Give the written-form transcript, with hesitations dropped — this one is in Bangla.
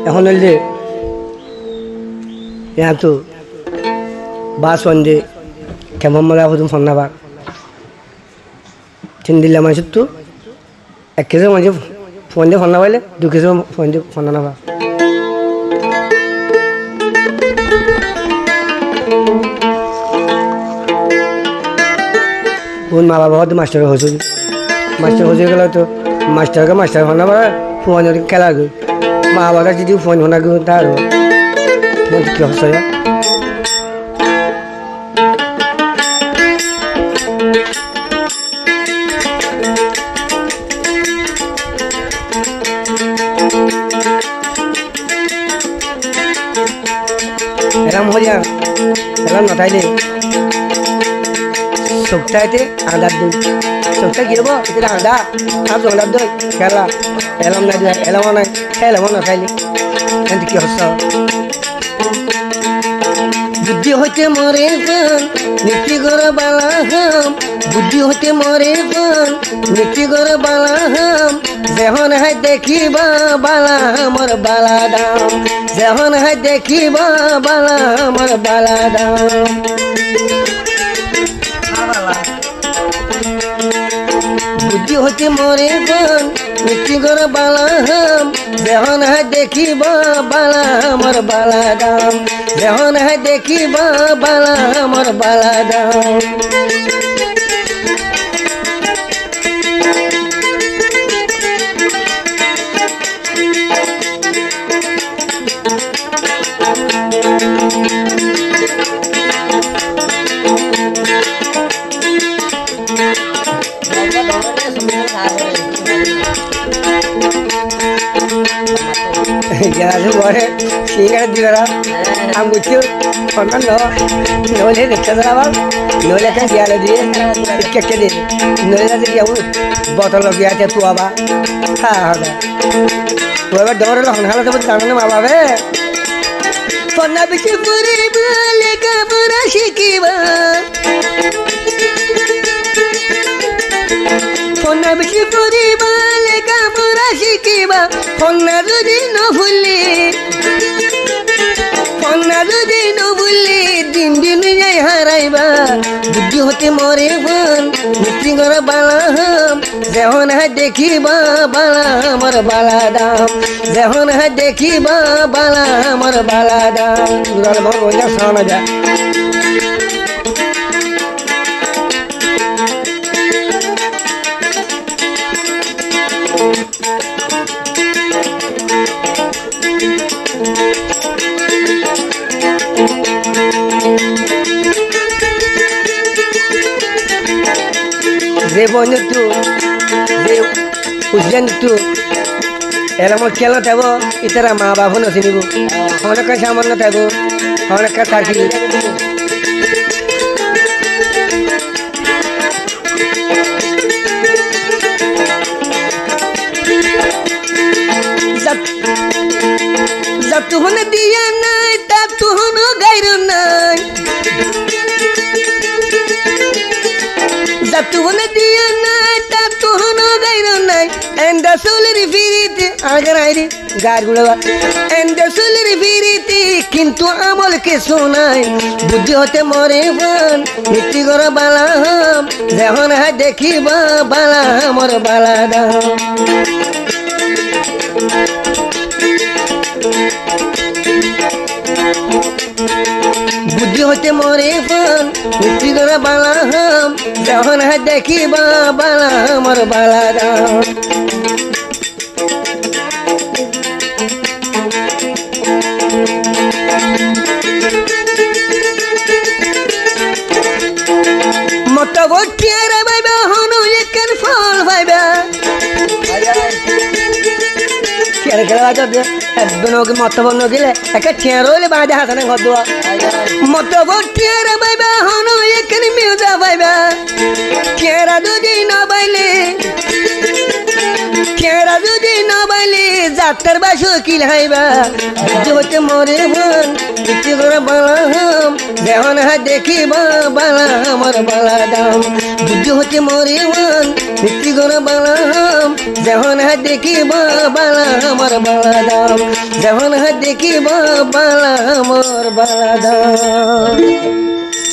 এখন হইলে यहाँ तो बास वंदे केमन मला होतून फोन ना बा तीन दिल्ला माणसं तू एक केस म्हणजे फोन दे फोन ना वाले दु केस फोन दे फोन ना बा फोन माँ बाबा तो मास्टर हो गया तो मास्टर का मास्टर होना बा फोन खेला गई माँ बाबा जी फोन होना गई तार फोन क्या हो सया এলাম হইয়া এলাম নটাইলে সপ্তাহে আদার দই সপ্তাহে কি হবো এটা আদা আর জঙ্গলার দই খেলা এলাম না এলাম না খেলাম নটাইলে এতে কি হচ্ছে বুদ্ধি হইতে মরে গান নীতি করে বালা হাম বুদ্ধি হইতে মরে গান নীতি করে বালা হাম যেহন হাই দেখিবা বালা আমার বালা দাম যেহন হাই দেখিবা বালা আমার বালা দাম বুদ্ধি হইতে মরে গান নীতি করে বালা হাম যেহন হাই দেখিবা বালা আমার বালা দাম যেহন হাই দেখিবা বালা আমার বালা দাম Jangan boleh sehingga juga ambucu pernah nolnya dekat sama nolnya kan dia ada dia kekeh dia nolnya dia jauh botol lagi aja tua apa ada tua apa dorong lah hal itu tangan apa be pernah bikin puri balik kabur asyikiba pernah bikin puri balik kabur asyikiba pernah jadi দিন দিন যাই হারাইবা বুদ্ধি হতে মরে বন মিত্রি করে বালা হাম যেহন হাই দেখিবা বালা আমার বালা দাম যেহন হাই দেখিবা বালা আমার বালা দাম ভগবান শোনা যা যে বন্ধু যে উজ্জয়ন এরম খেলা থাকব ইতারা মা বাবু নচিনিব অনেক সামান্য থাকব অনেক থাকি যা তুহন দিয়া নাই তা তুহন গাইর নাই তুহন দিয়া নাই তা তুহন গাইর নাই এন্ডা সোলের ফিরিতে আগে আইরি গার গুড়া এন্ডা সোলের ফিরিতে কিন্তু আমল কে শোনাই বুদ্ধি হতে মরে বান নীতি করে বালা হাম যেহন হাই দেখিবা বালা আমার বালা দাম বুদ্ধি হতে মরে বান নীতি করে বালা হাম যেহন হাই দেখিবা বালা আমার বালা দাম মত বটিয়ারে বাইবা হনু একের ফল পাইবা খেলে খেলা একদিন ওকে মত বন্য গেলে একে ঠেয়ার হইলে বাঁধে হাসানে ঘর দেওয়া মত বটিয়ারে বাইবা হনু একের মিউজা পাইবা ঠেয়ারা দুদিন বাইলে চেহারা যদি না বাইলে যাত্রার বাসো কি লাইবা বুদ্ধি হতে মরে মন বিক্রি করে বালা হাম যেমন হাত দেখিবা বালা আমার বালা দাম বুদ্ধি হতে মরে মন বিক্রি করে বালা হাম যেমন হাত দেখিবা বালা আমার বালা দাম যেমন হাত দেখিবা বালা আমার বালা দাম